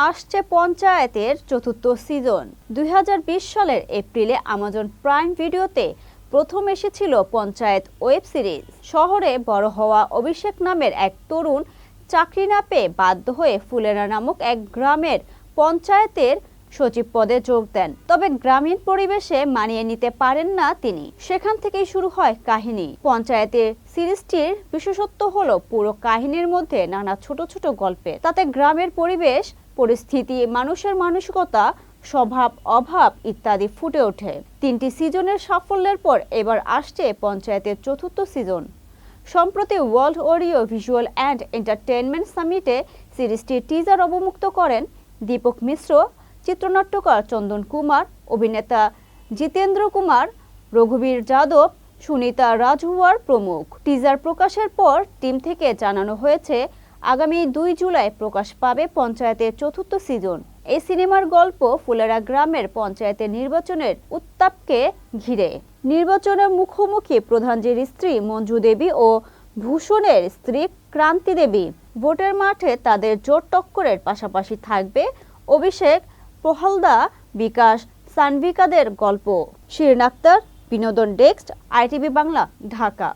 আসছে পঞ্চায়েতের চতুর্থ সিজন। 2020 সালের এপ্রিলে আমাজন প্রাইম ভিডিওতে প্রথম এসেছিল পঞ্চায়েত ওয়েব সিরিজ। শহরে বড় হওয়া অভিষেক নামের এক তরুণ চাকরি না পেয়ে বাধ্য হয়ে ফুলেরা নামক এক গ্রামের পঞ্চায়েতের সচিব পদে যোগ দেন। তবে গ্রামীণ পরিবেশে মানিয়ে নিতে পারেন না তিনি। সেখান থেকেই শুরু হয় কাহিনী। পঞ্চায়েতের সিরিজটির বিশেষত্ব হলো পুরো কাহিনীর মধ্যে নানা ছোট ছোট গল্পের। তাতে গ্রামের পরিবেশ, পরিস্থিতি, মানুষের মানসিকতা, স্বভাব, অভাব ইত্যাদি ফুটে ওঠে। 3টি সিজনের সাফল্যের পর এবার আসছে পঞ্চায়েতের চতুর্থ সিজন। সম্প্রতি world audio visual and entertainment সামিটে সিরিজটির টিজার অবমুক্ত করেন দীপক মিশ্র, চিত্রনাট্যকার চন্দন কুমার, অভিনেতা জিতেন্দ্র কুমার, রঘুবীর যাদব, সুনিতা রাজহুয়ার প্রমুখ। টিজার প্রকাশের পর টিম থেকে জানানো হয়েছে আগামী 2 জুলাই প্রকাশ পাবে পঞ্চায়েতের চতুর্থ সিজন। এই সিনেমার গল্প ফুলেরা গ্রামের পঞ্চায়েতের নির্বাচনের উত্তাপকে ঘিরে। নির্বাচনের মুখোমুখি প্রধানজির স্ত্রী মঞ্জু দেবী ও ভূষণের স্ত্রী ক্রান্তি দেবী। ভোটের মাঠে তাদের জোর টক্করের পাশাপাশি থাকবে অভিষেক, প্রহলদা, বিকাশ, সানভিকাদের গল্প। শিরিন আক্তার, বিনোদন ডেস্ক, ITV বাংলা, ঢাকা।